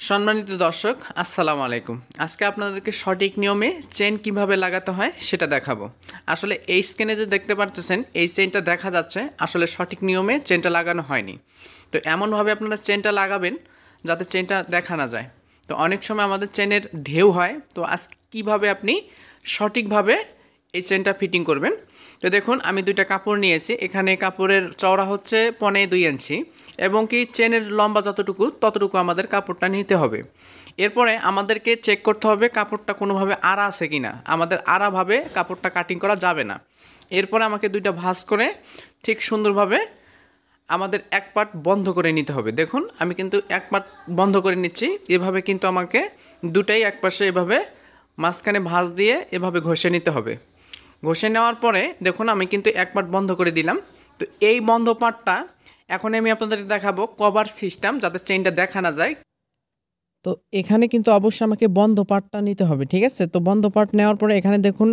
সম্মানিত দর্শক, আসসালামু আলাইকুম। আজকে আপনাদেরকে সঠিক নিয়মে চেন কিভাবে লাগাতে হয় সেটা দেখাবো। আসলে এই স্ক্রিনে যে দেখতে পারতেছেন, এই চেনটা দেখা যাচ্ছে আসলে সঠিক নিয়মে চেনটা লাগানো হয়নি। তো এমনভাবে আপনারা চেনটা লাগাবেন যাতে চেনটা দেখা না যায়। তো অনেক সময় আমাদের চেনের ঢেউ হয়, তো আজ কীভাবে আপনি সঠিকভাবে এই চেনটা ফিটিং করবেন। তো দেখুন, আমি দুইটা কাপড় নিয়েছি। এখানে কাপড়ের চওড়া হচ্ছে 1.25 ইঞ্চি এবং কি চেনের লম্বা যতটুকু ততটুকু আমাদের কাপড়টা নিতে হবে। এরপরে আমাদেরকে চেক করতে হবে কাপড়টা কোনোভাবে আড়া আছে কি না। আমাদের আড়াভাবে কাপড়টা কাটিং করা যাবে না। এরপরে আমাকে দুইটা ভাঁজ করে ঠিক সুন্দরভাবে আমাদের এক পার্ট বন্ধ করে নিতে হবে। দেখুন, আমি কিন্তু এক পার্ট বন্ধ করে নিচ্ছি। এভাবে কিন্তু আমাকে দুটাই এক পাশে এভাবে মাঝখানে ভাঁজ দিয়ে এভাবে ঘষে নিতে হবে। ঘষে নেওয়ার পরে দেখুন, আমি কিন্তু এক পার্ট বন্ধ করে দিলাম। তো এই বন্ধ পার্টটা এখন আমি আপনাদেরকে দেখাবো কভার সিস্টেম, যাতে চেইনটা দেখা না যায়। তো এখানে কিন্তু অবশ্যই আমাকে বন্ধ পার্টটা নিতে হবে, ঠিক আছে? তো বন্ধ পার্ট নেওয়ার পরে এখানে দেখুন,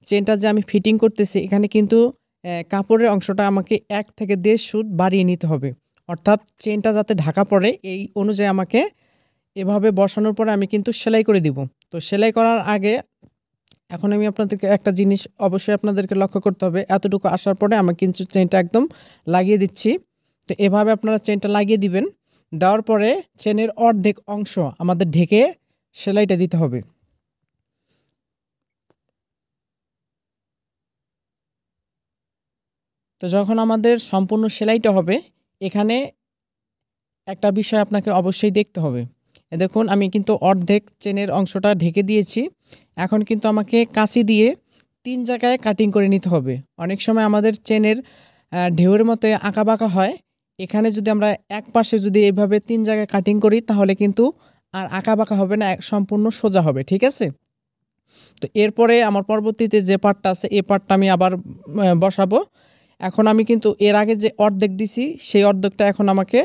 চেনটা যে আমি ফিটিং করতেছি এখানে কিন্তু কাপড়ের অংশটা আমাকে 1 থেকে 1.5 সুত বাড়িয়ে নিতে হবে। অর্থাৎ চেনটা যাতে ঢাকা পড়ে এই অনুযায়ী আমাকে এভাবে বসানোর পরে আমি কিন্তু সেলাই করে দিব। তো সেলাই করার আগে এখন আমি আপনাদেরকে একটা জিনিস অবশ্যই আপনাদেরকে লক্ষ্য করতে হবে। এতটুকু আসার পরে আমি কিন্তু চেনটা একদম লাগিয়ে দিচ্ছি। তো এভাবে আপনারা চেনটা লাগিয়ে দিবেন। দেওয়ার পরে চেনের অর্ধেক অংশ আমাদের ঢেকে সেলাইটা দিতে হবে। তো যখন আমাদের সম্পূর্ণ সেলাইটা হবে, এখানে একটা বিষয় আপনাকে অবশ্যই দেখতে হবে। দেখুন, আমি কিন্তু অর্ধেক চেনের অংশটা ঢেকে দিয়েছি। এখন কিন্তু আমাকে কাঁচি দিয়ে 3 জায়গায় কাটিং করে নিতে হবে। অনেক সময় আমাদের চেনের ঢেউয়ের মতো আঁকাবাঁকা হয়। এখানে যদি আমরা এক পাশে যদি এভাবে 3 জায়গায় কাটিং করি তাহলে কিন্তু আর আঁকাবাঁকা হবে না, সম্পূর্ণ সোজা হবে, ঠিক আছে? তো এরপরে আমার পরবর্তীতে যে পার্টটা আছে এই পার্টটা আমি আবার বসাবো। এখন আমি কিন্তু এর আগে যে অর্ধেক দিছি সেই অর্ধেকটা এখন আমাকে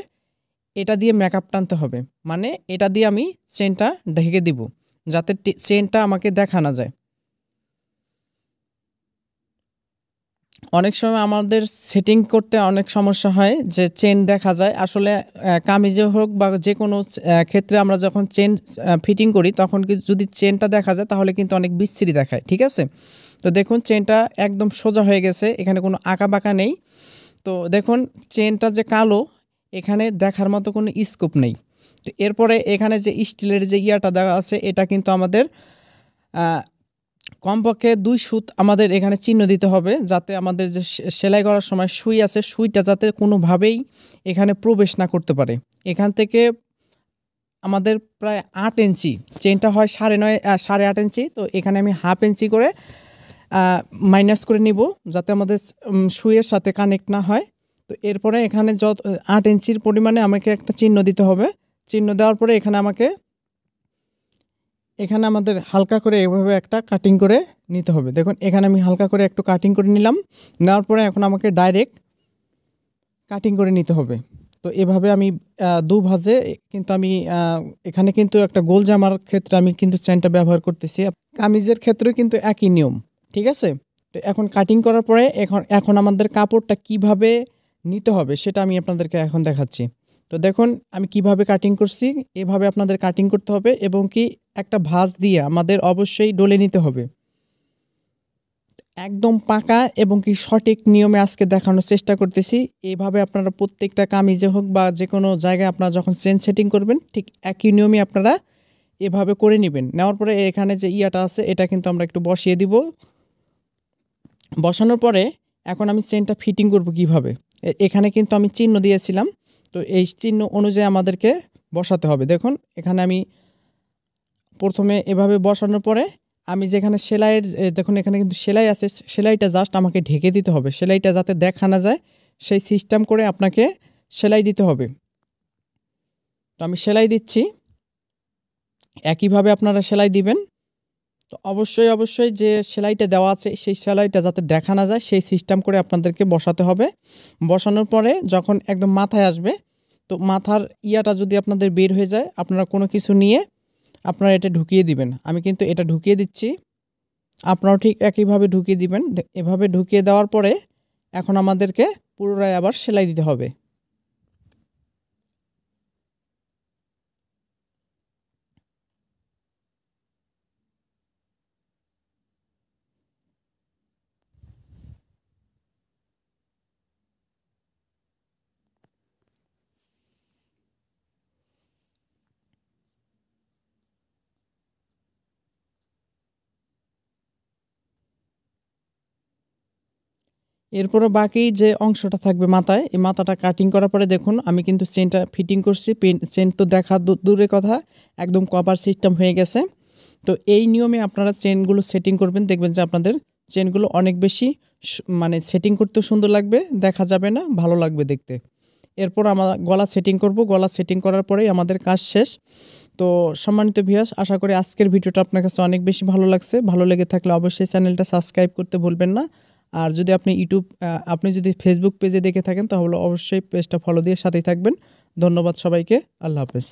এটা দিয়ে মেকআপ টানতে হবে। মানে এটা দিয়ে আমি চেনটা ঢেকে দিব যাতে চেনটা আমাকে দেখা না যায়। অনেক সময় আমাদের সেটিং করতে অনেক সমস্যা হয় যে চেন দেখা যায়। আসলে কামিজে হোক বা যে কোনো ক্ষেত্রে আমরা যখন চেন ফিটিং করি তখন যদি চেনটা দেখা যায় তাহলে কিন্তু অনেক বিচ্ছিরি দেখায়, ঠিক আছে? তো দেখুন, চেনটা একদম সোজা হয়ে গেছে, এখানে কোনো আঁকাবাঁকা নেই। তো দেখুন, চেনটা যে কালো, এখানে দেখার মতো কোনো স্কোপ নেই। তো এরপরে এখানে যে স্টিলের যে ইয়াটা দেওয়া আছে এটা কিন্তু আমাদের কমপক্ষে 2 সুত আমাদের এখানে চিহ্ন দিতে হবে, যাতে আমাদের যে সেলাই করার সময় সুই আছে সুইটা যাতে কোনোভাবেই এখানে প্রবেশ না করতে পারে। এখান থেকে আমাদের প্রায় 8 ইঞ্চি, চেনটা হয় 9.5 8.5 ইঞ্চি। তো এখানে আমি হাফ ইঞ্চি করে মাইনাস করে নিব যাতে আমাদের সুইয়ের সাথে কানেক্ট না হয়। তো এরপরে এখানে 8 ইঞ্চির পরিমাণে আমাকে একটা চিহ্ন দিতে হবে। চিহ্ন দেওয়ার পরে এখানে আমাদের হালকা করে এভাবে একটা কাটিং করে নিতে হবে। দেখুন, এখানে আমি হালকা করে একটু কাটিং করে নিলাম। নেওয়ার পরে এখন আমাকে ডাইরেক্ট কাটিং করে নিতে হবে। তো এভাবে আমি দুভাজে কিন্তু আমি এখানে কিন্তু একটা গোল জামার ক্ষেত্রে আমি কিন্তু চেনটা ব্যবহার করতেছি। কামিজের ক্ষেত্রেও কিন্তু একই নিয়ম, ঠিক আছে? তো এখন কাটিং করার পরে এখন আমাদের কাপড়টা কিভাবে নিতে হবে সেটা আমি আপনাদেরকে এখন দেখাচ্ছি। তো দেখুন, আমি কিভাবে কাটিং করছি, এভাবে আপনাদের কাটিং করতে হবে এবং কি একটা ভাঁজ দিয়ে আমাদের অবশ্যই ডলে নিতে হবে। একদম পাকা এবং কি সঠিক নিয়মে আজকে দেখানোর চেষ্টা করতেছি। এইভাবে আপনারা প্রত্যেকটা কামিজে হোক বা যেকোনো জায়গায় আপনারা যখন চেন সেটিং করবেন ঠিক একই নিয়মে আপনারা এভাবে করে নেবেন। নেওয়ার পরে এখানে যে ইয়াটা আছে এটা কিন্তু আমরা একটু বসিয়ে দিব। বসানোর পরে এখন আমি চেনটা ফিটিং করব কিভাবে। এখানে কিন্তু আমি চিহ্ন দিয়েছিলাম। তো এই চিহ্ন অনুযায়ী আমাদেরকে বসাতে হবে। দেখুন, এখানে আমি প্রথমে এভাবে বসানোর পরে আমি যেখানে সেলাইয়ের দেখুন এখানে কিন্তু সেলাই আছে, সেলাইটা জাস্ট আমাকে ঢেকে দিতে হবে। সেলাইটা যাতে দেখা না যায় সেই সিস্টেম করে আপনাকে সেলাই দিতে হবে। তো আমি সেলাই দিচ্ছি, একইভাবে আপনারা সেলাই দিবেন। তো অবশ্যই যে সেলাইটা দেওয়া আছে সেই সেলাইটা যাতে দেখা না যায় সেই সিস্টেম করে আপনাদেরকে বসাতে হবে। বসানোর পরে যখন একদম মাথায় আসবে, তো মাথার ইয়াটা যদি আপনাদের বের হয়ে যায় আপনারা কোনো কিছু নিয়ে আপনারা এটা ঢুকিয়ে দিবেন। আমি কিন্তু এটা ঢুকিয়ে দিচ্ছি, আপনারাও ঠিক একইভাবে ঢুকিয়ে দিবেন। এভাবে ঢুকিয়ে দেওয়ার পরে এখন আমাদেরকে পুনরায় আবার সেলাই দিতে হবে। এরপরে বাকি যে অংশটা থাকবে মাথায়, এই মাথাটা কাটিং করার পরে দেখুন আমি কিন্তু চেনটা ফিটিং করছি। চেন তো দেখা দূরের কথা, একদম কভার সিস্টেম হয়ে গেছে। তো এই নিয়মে আপনারা চেনগুলো সেটিং করবেন, দেখবেন যে আপনাদের চেনগুলো অনেক বেশি মানে সেটিং করতেও সুন্দর লাগবে, দেখা যাবে না, ভালো লাগবে দেখতে। এরপর আমরা গলা সেটিং করব। গলা সেটিং করার পরেই আমাদের কাজ শেষ। তো সম্মানিত ভিউয়ার্স, আশা করি আজকের ভিডিওটা আপনার কাছে অনেক বেশি ভালো লাগছে। ভালো লেগে থাকলে অবশ্যই চ্যানেলটা সাবস্ক্রাইব করতে ভুলবেন না। আর যদি আপনি যদি ফেসবুক পেজে দেখে থাকেন তাহলে অবশ্যই পেজটা ফলো দিয়ে সাথেই থাকবেন। ধন্যবাদ সবাইকে। আল্লাহ হাফেজ।